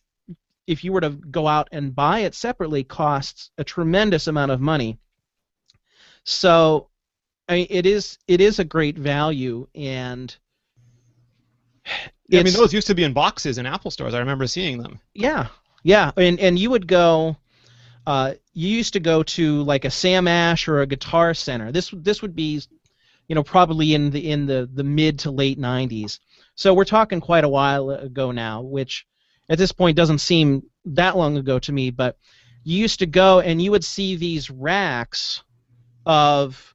S3: if you were to go out and buy it separately, costs a tremendous amount of money. So, I mean, it is a great value, and
S1: I mean, those used to be in boxes in Apple stores. I remember seeing them.
S3: Yeah, and you would go. You used to go to like a Sam Ash or a Guitar Center. This would be, probably in the mid to late 90s. So we're talking quite a while ago now, which at this point doesn't seem that long ago to me, but you used to go and you would see these racks of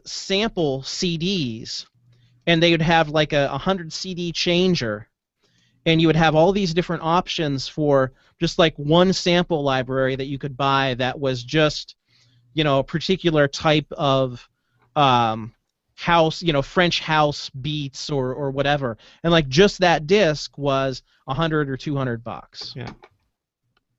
S3: sample CDs, and they would have like a 100 CD changer, and you would have all these different options for just like one sample library that you could buy that was just, a particular type of house, French house beats or whatever, and like just that disc was $100 or $200.
S1: Yeah.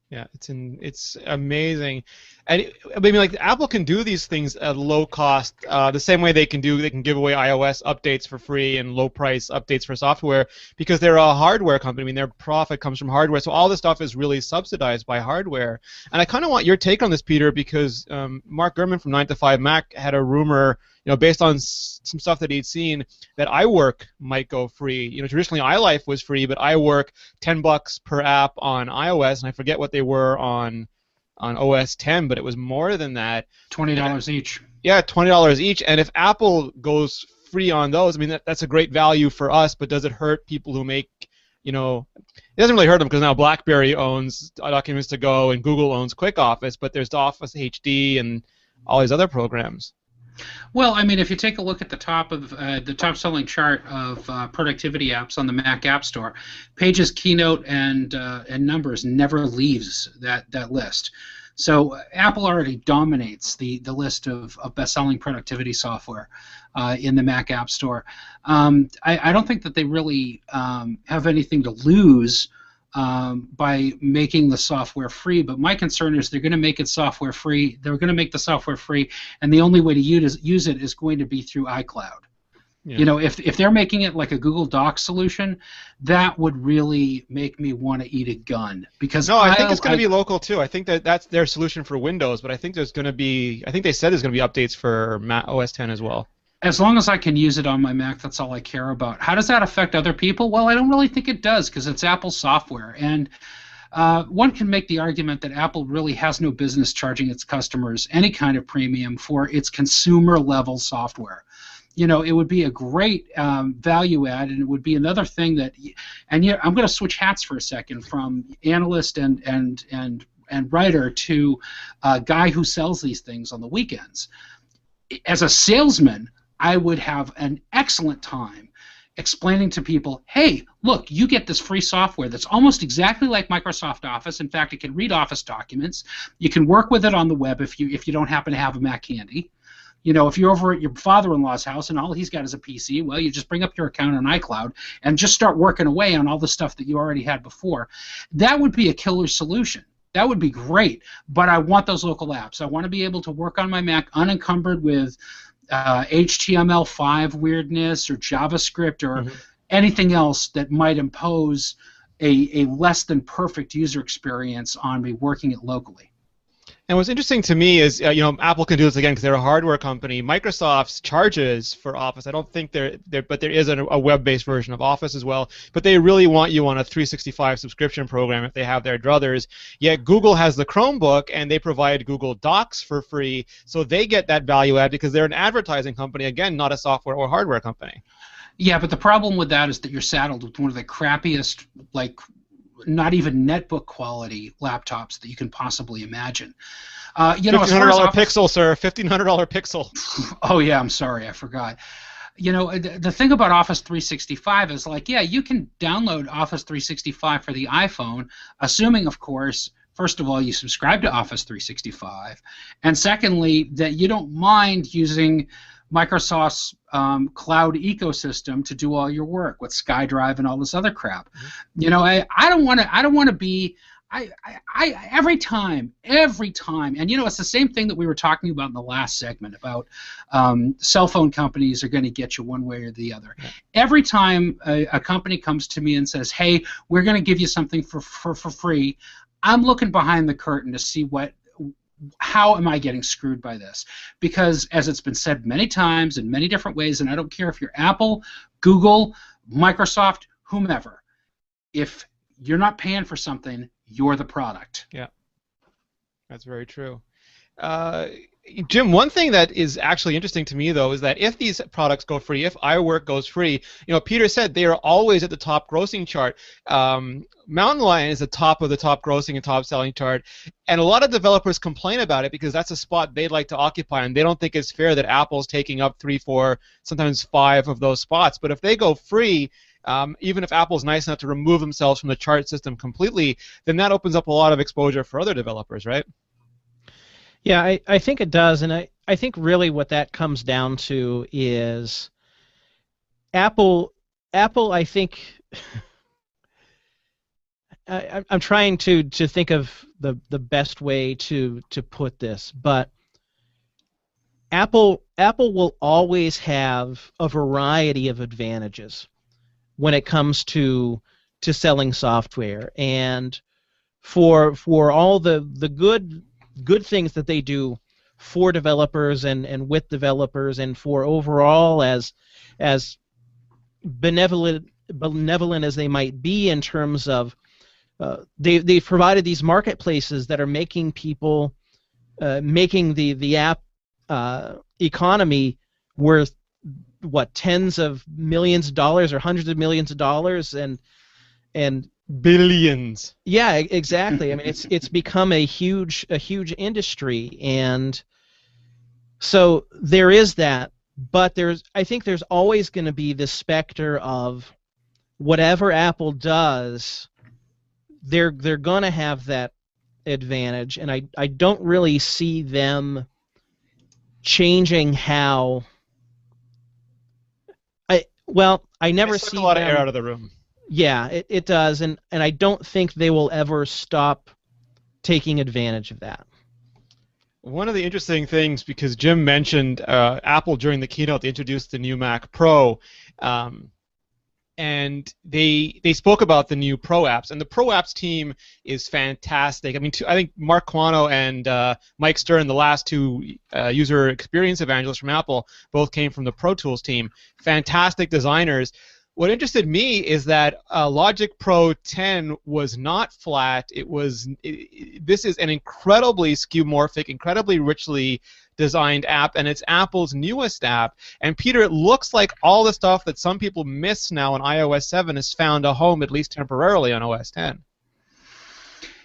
S1: Yeah, it's amazing, and I mean, like Apple can do these things at low cost, the same way they can give away iOS updates for free and low price updates for software because they're a hardware company. I mean, their profit comes from hardware, so all this stuff is really subsidized by hardware. And I kind of want your take on this, Peter, because Mark Gurman from 9 to 5 Mac had a rumor, based on some stuff that he'd seen, that iWork might go free. Traditionally iLife was free, but iWork, $10 per app on iOS, and I forget what they were on OS 10, but it was more than that.
S2: $20 each.
S1: Yeah, $20 each. And if Apple goes free on those, I mean that's a great value for us. But does it hurt people who make, it doesn't really hurt them because now BlackBerry owns Documents to Go and Google owns QuickOffice, but there's Office HD and all these other programs.
S2: Well, I mean, if you take a look at the top selling chart of productivity apps on the Mac App Store, Pages, Keynote, and Numbers never leaves that list. So Apple already dominates the list of best-selling productivity software in the Mac App Store. I don't think that they really have anything to lose by making the software free, but my concern is they're going to make it software free. They're going to make the software free, and the only way to use it is going to be through iCloud. Yeah. If they're making it like a Google Docs solution, that would really make me want to eat a gun. Because
S1: I think it's going to be local too. I think that's their solution for Windows, but I think there's going to be. I think they said there's going to be updates for OS 10 as well.
S2: As long as I can use it on my Mac, that's all I care about. How does that affect other people? Well, I don't really think it does because it's Apple software. And one can make the argument that Apple really has no business charging its customers any kind of premium for its consumer-level software. It would be a great value add, and it would be another thing that. And I'm going to switch hats for a second from analyst and writer to a guy who sells these things on the weekends. As a salesman, I would have an excellent time explaining to people, hey, look, you get this free software that's almost exactly like Microsoft Office. In fact, it can read Office documents. You can work with it on the web if you don't happen to have a Mac handy. If you're over at your father-in-law's house and all he's got is a PC, well, you just bring up your account on iCloud and just start working away on all the stuff that you already had before. That would be a killer solution. That would be great, but I want those local apps. I want to be able to work on my Mac unencumbered with HTML5 weirdness or JavaScript or anything else that might impose a less than perfect user experience on me working it locally.
S1: And what's interesting to me is, Apple can do this again because they're a hardware company. Microsoft charges for Office. I don't think but there is a web-based version of Office as well. But they really want you on a 365 subscription program if they have their druthers. Yet Google has the Chromebook, and they provide Google Docs for free, so they get that value add because they're an advertising company, again, not a software or hardware company.
S2: Yeah, but the problem with that is that you're saddled with one of the crappiest, not even netbook quality laptops that you can possibly imagine.
S1: $1,500 Pixel, sir. $1,500 Pixel.
S2: Oh yeah, I'm sorry, I forgot. The thing about Office 365 is you can download Office 365 for the iPhone, assuming, of course, first of all, you subscribe to Office 365, and secondly, that you don't mind using Microsoft's cloud ecosystem to do all your work with SkyDrive and all this other crap. I don't want to be. Every time, and it's the same thing that we were talking about in the last segment about cell phone companies are going to get you one way or the other. Yeah. Every time a company comes to me and says, "Hey, we're going to give you something for free," I'm looking behind the curtain to see how am I getting screwed by this? Because as it's been said many times in many different ways, and I don't care if you're Apple, Google, Microsoft, whomever, if you're not paying for something, you're the product.
S1: Yeah, that's very true. Jim, one thing that is actually interesting to me, though, is that if these products go free, if iWork goes free, Peter said they are always at the top grossing chart. Mountain Lion is the top of the top grossing and top selling chart, and a lot of developers complain about it because that's a spot they'd like to occupy, and they don't think it's fair that Apple's taking up 3, 4, sometimes 5 of those spots. But if they go free, even if Apple's nice enough to remove themselves from the chart system completely, then that opens up a lot of exposure for other developers, right?
S3: Yeah, I think it does, and I think really what that comes down to is Apple I think I'm trying to think of the best way to put this, but Apple will always have a variety of advantages when it comes to selling software, and for all the good things that they do for developers and with developers, and for overall as benevolent as they might be in terms of they've provided these marketplaces that are making people making the app economy worth what, tens of millions of dollars or hundreds of millions of dollars, and
S1: Billions.
S3: yeah, exactly. I mean, it's become a huge industry, and so there is that. But I think there's always going to be the specter of whatever Apple does, they're going to have that advantage, and I don't really see them changing how. I never see
S1: a lot of
S3: them,
S1: air out of the room.
S3: Yeah, it does, and I don't think they will ever stop taking advantage of that.
S1: One of the interesting things, because Jim mentioned Apple during the keynote, they introduced the new Mac Pro, and they spoke about the new Pro apps, and the Pro apps team is fantastic. I mean, I think Mark Quano and Mike Stern, the last two user experience evangelists from Apple, both came from the Pro Tools team. Fantastic designers. What interested me is that Logic Pro 10 was not flat. This is an incredibly skeuomorphic, incredibly richly designed app, and it's Apple's newest app. And Peter, it looks like all the stuff that some people miss now on iOS 7 has found a home, at least temporarily, on OS 10.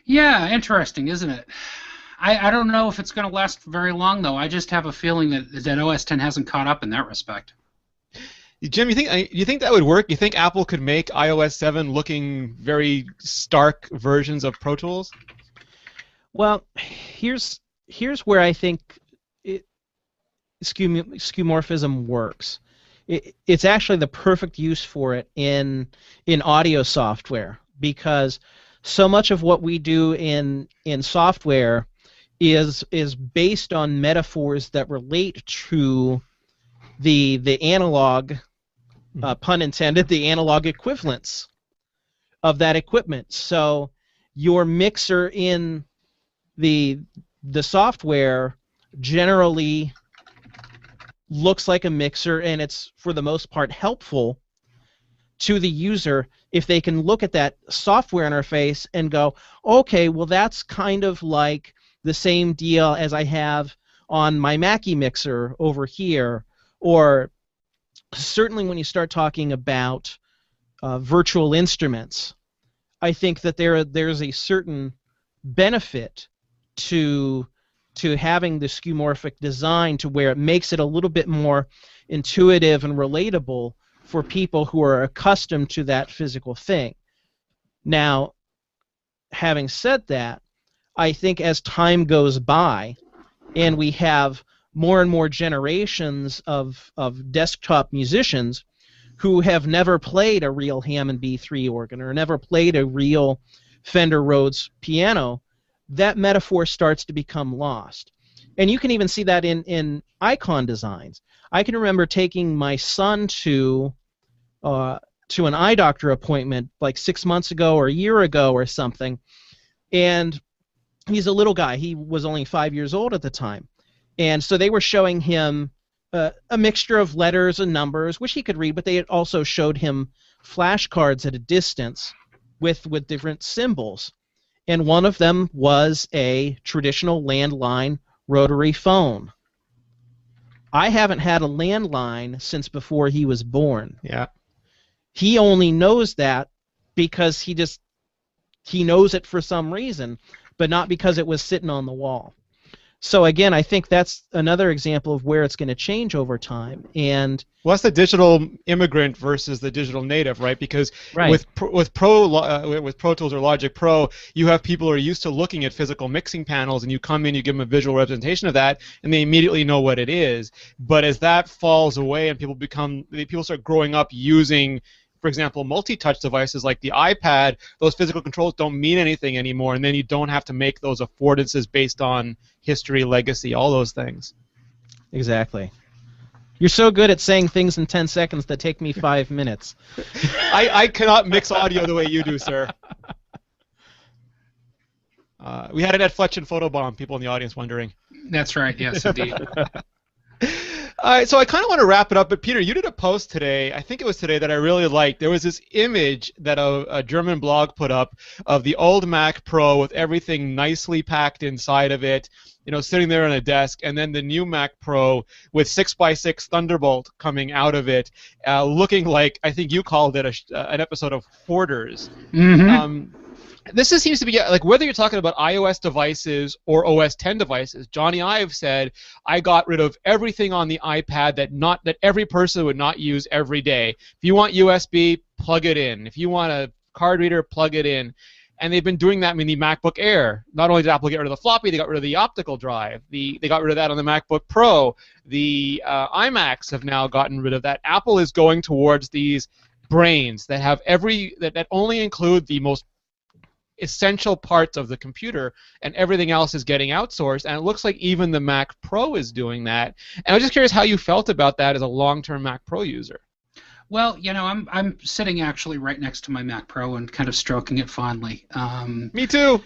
S2: Yeah, interesting, isn't it? I don't know if it's going to last very long, though. I just have a feeling that OS 10 hasn't caught up in that respect.
S1: Jim, you think that would work? You think Apple could make iOS 7 looking very stark versions of Pro Tools?
S3: Well, here's where I think skeuomorphism works. It's actually the perfect use for it in audio software, because so much of what we do in software is based on metaphors that relate to the analog, pun intended, the analog equivalents of that equipment. So your mixer in the software generally looks like a mixer, and it's for the most part helpful to the user if they can look at that software interface and go, okay, well, that's kind of like the same deal as I have on my Mackie mixer over here. Or certainly when you start talking about virtual instruments, I think that there's a certain benefit to having the skeuomorphic design, to where it makes it a little bit more intuitive and relatable for people who are accustomed to that physical thing. Now, having said that, I think as time goes by and we have more and more generations of desktop musicians who have never played a real Hammond B3 organ or never played a real Fender Rhodes piano, that metaphor starts to become lost. And you can even see that in icon designs. I can remember taking my son to an eye doctor appointment like 6 months ago or a year ago or something, and he's a little guy. He was only 5 years old at the time. And so they were showing him a mixture of letters and numbers, which he could read, but they had also showed him flashcards at a distance with different symbols. And one of them was a traditional landline rotary phone. I haven't had a landline since before he was born.
S1: Yeah.
S3: He only knows that because he knows it for some reason, but not because it was sitting on the wall. So again, I think that's another example of where it's going to change over time. And
S1: well, that's the digital immigrant versus the digital native, right? Because with Pro Tools or Logic Pro, you have people who are used to looking at physical mixing panels, and you come in, you give them a visual representation of that, and they immediately know what it is. But as that falls away and people start growing up using for example, multi-touch devices like the iPad, those physical controls don't mean anything anymore, and then you don't have to make those affordances based on history, legacy, all those things.
S3: Exactly. You're so good at saying things in 10 seconds that take me 5 minutes.
S1: I cannot mix audio the way you do, sir. We had it at Fletch and Photobomb, people in the audience wondering.
S2: That's right, yes, indeed.
S1: All right, so I kind of want to wrap it up, but Peter, you did a post today, I think it was today, that I really liked. There was this image that a German blog put up of the old Mac Pro with everything nicely packed inside of it, sitting there on a desk, and then the new Mac Pro with 6x6 Thunderbolt coming out of it, looking like, I think you called it an episode of Hoarders.
S2: Mm-hmm.
S1: This just seems to be, like, whether you're talking about iOS devices or OS 10 devices, Johnny Ive said, I got rid of everything on the iPad that every person would not use every day. If you want USB, plug it in. If you want a card reader, plug it in. And they've been doing that in the MacBook Air. Not only did Apple get rid of the floppy, they got rid of the optical drive. They got rid of that on the MacBook Pro. The iMacs have now gotten rid of that. Apple is going towards these brains that have that only include the most essential parts of the computer, and everything else is getting outsourced, and it looks like even the Mac Pro is doing that. And I was just curious how you felt about that as a long-term Mac Pro user.
S2: Well, I'm sitting actually right next to my Mac Pro and kind of stroking it fondly.
S1: Me too.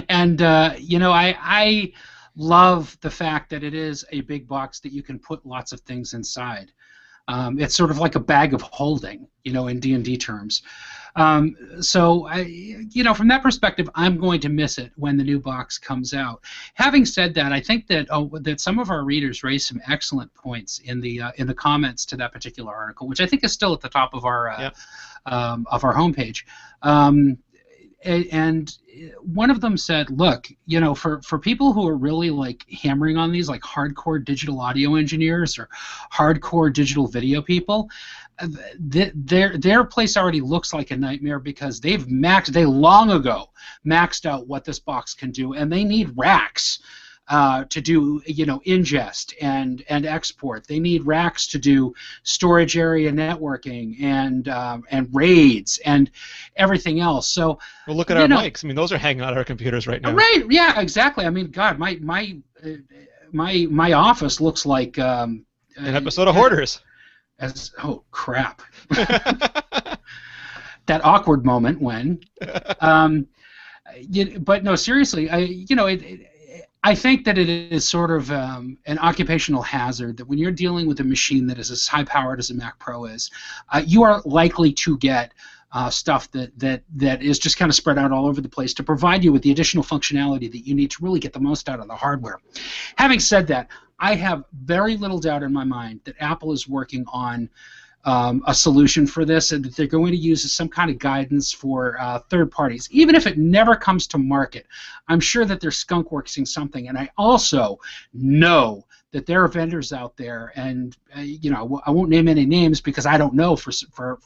S2: And I love the fact that it is a big box that you can put lots of things inside. It's sort of like a bag of holding, in D&D terms. So, from that perspective, I'm going to miss it when the new box comes out. Having said that, I think that some of our readers raised some excellent points in the comments to that particular article, which I think is still at the top of our homepage. And one of them said, look, for people who are really like hammering on these, like hardcore digital audio engineers or hardcore digital video people, their place already looks like a nightmare because they long ago maxed out what this box can do, and they need racks to do ingest and export. They need racks to do storage area networking and RAIDs and everything else. So
S1: well, look at our mics. I mean, those are hanging out of our computers right now.
S2: Right? Yeah, exactly. I mean, God, my office looks like an
S1: episode of Hoarders.
S2: Oh crap! That awkward moment when. But no, seriously, I think that it is sort of an occupational hazard that when you're dealing with a machine that is as high-powered as a Mac Pro is, you are likely to get stuff that is just kind of spread out all over the place to provide you with the additional functionality that you need to really get the most out of the hardware. Having said that, I have very little doubt in my mind that Apple is working on a solution for this, and that they're going to use some kind of guidance for third parties. Even if it never comes to market, I'm sure that they're skunkworksing something. And I also know that there are vendors out there, and I won't name any names because I don't know for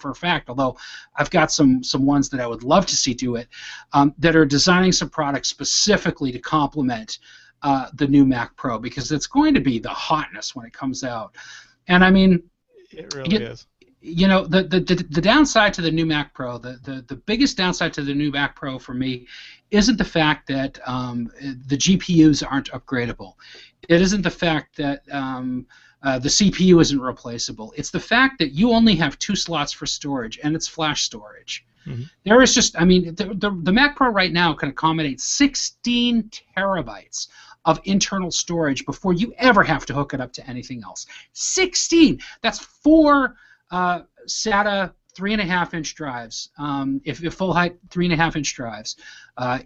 S2: a fact, although I've got some ones that I would love to see do it, that are designing some products specifically to complement the new Mac Pro, because it's going to be the hotness when it comes out. And I mean,
S1: it really is.
S2: The downside to the new Mac Pro, the biggest downside to the new Mac Pro for me, isn't the fact that the GPUs aren't upgradable. It isn't the fact that the CPU isn't replaceable. It's the fact that you only have 2 slots for storage, and it's flash storage. Mm-hmm. There is just, I mean, the Mac Pro right now can accommodate 16 terabytes of internal storage before you ever have to hook it up to anything else. 16! That's 4 SATA 3.5-inch drives, if full height 3.5-inch drives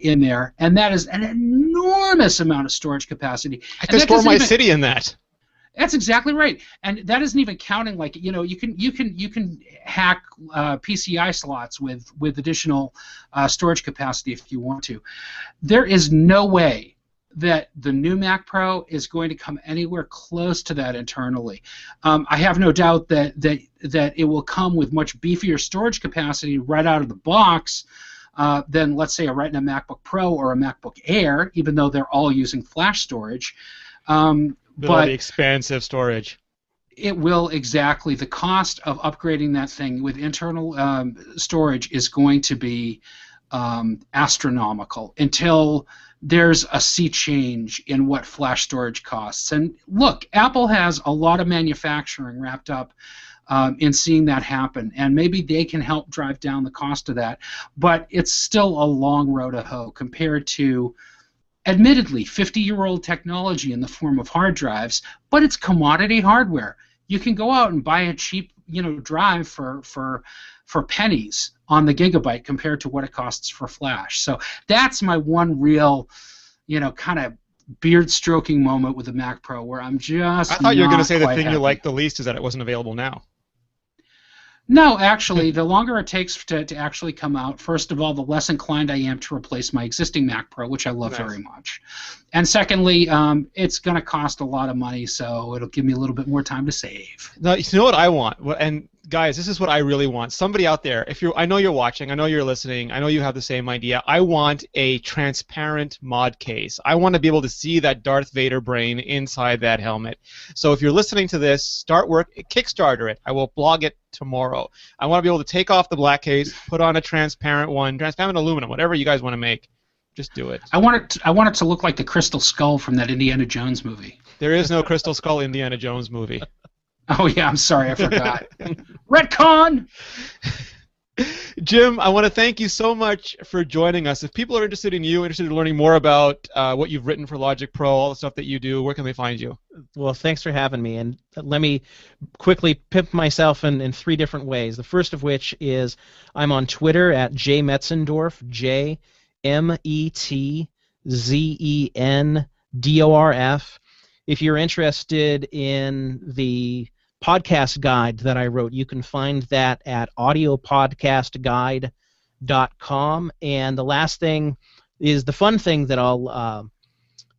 S2: in there, and that is an enormous amount of storage capacity.
S1: I can store my city in that.
S2: That's exactly right, and that isn't even counting, like, you can hack PCI slots with additional storage capacity if you want to. There is no way that the new Mac Pro is going to come anywhere close to that internally. I have no doubt that it will come with much beefier storage capacity right out of the box than, let's say, a Retina MacBook Pro or a MacBook Air, even though they're all using flash storage.
S1: But the expansive storage.
S2: It will, exactly. The cost of upgrading that thing with internal storage is going to be astronomical until there's a sea change in what flash storage costs. And look, Apple has a lot of manufacturing wrapped up in seeing that happen, and maybe they can help drive down the cost of that. But it's still a long road to hoe compared to, admittedly, 50-year-old technology in the form of hard drives, but it's commodity hardware. You can go out and buy a cheap, drive for pennies on the gigabyte compared to what it costs for flash. So that's my one real, kind of beard-stroking moment with the Mac Pro, where I'm just.
S1: I thought you were going to say the thing
S2: happy.
S1: you like the least is that it wasn't available now.
S2: No, actually, the longer it takes to actually come out, first of all, the less inclined I am to replace my existing Mac Pro, which I love very much. And secondly, it's going to cost a lot of money, so it'll give me a little bit more time to save.
S1: Now, you know what I want? And guys, this is what I really want. Somebody out there, I know you're watching, I know you're listening, I know you have the same idea. I want a transparent mod case. I want to be able to see that Darth Vader brain inside that helmet. So if you're listening to this, start work, Kickstarter it. I will blog it tomorrow. I want to be able to take off the black case, put on a transparent one, transparent aluminum, whatever you guys want to make. Just do it.
S2: I want it to look like the Crystal Skull from that Indiana Jones movie.
S1: There is no Crystal Skull Indiana Jones movie.
S2: Oh, yeah, I'm sorry, I forgot. Retcon!
S1: Jim, I want to thank you so much for joining us. If people are interested in you, interested in learning more about what you've written for Logic Pro, all the stuff that you do, where can they find you?
S3: Well, thanks for having me. And let me quickly pimp myself in 3 different ways. The first of which is I'm on Twitter at Metzendorf, Metzendorf. If you're interested in the podcast guide that I wrote, you can find that at audiopodcastguide.com. And the last thing is the fun thing that I'll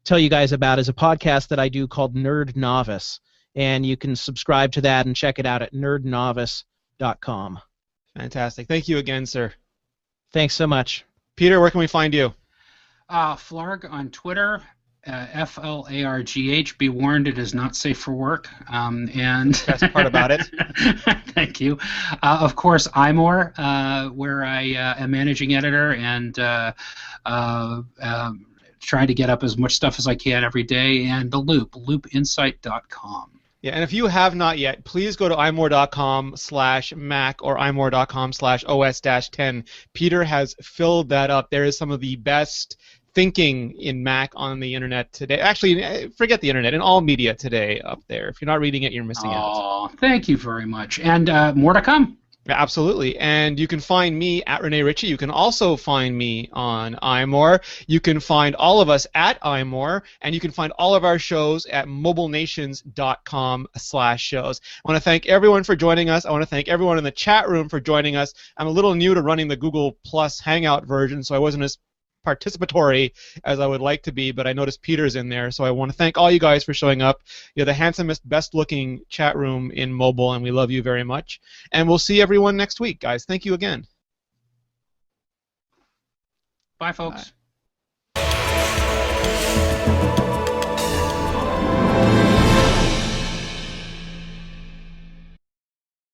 S3: tell you guys about is a podcast that I do called Nerd Novice. And you can subscribe to that and check it out at nerdnovice.com.
S1: Fantastic. Thank you again, sir.
S3: Thanks so much.
S1: Peter, where can we find you?
S2: Flarg on Twitter. Flargh. Be warned, it is not safe for work. And
S1: best part about it.
S2: Thank you. Of course, iMore, where I am managing editor and trying to get up as much stuff as I can every day. And the Loop, loopinsight.com.
S1: Yeah, and if you have not yet, please go to imore.com/Mac or imore.com/OS-10. Peter has filled that up. There is some of the best thinking in Mac on the internet today. Actually, forget the internet, in all media today up there. If you're not reading it, you're missing out.
S2: Oh, thank you very much. And more to come.
S1: Yeah, absolutely. And you can find me at Rene Ritchie. You can also find me on iMore. You can find all of us at iMore, and you can find all of our shows at mobilenations.com/shows. I want to thank everyone for joining us. I want to thank everyone in the chat room for joining us. I'm a little new to running the Google Plus Hangout version, so I wasn't as participatory as I would like to be, but I noticed Peter's in there, so I want to thank all you guys for showing up. You're the handsomest, best-looking chat room in mobile, and we love you very much. And we'll see everyone next week, guys. Thank you again.
S2: Bye, folks.
S1: Bye.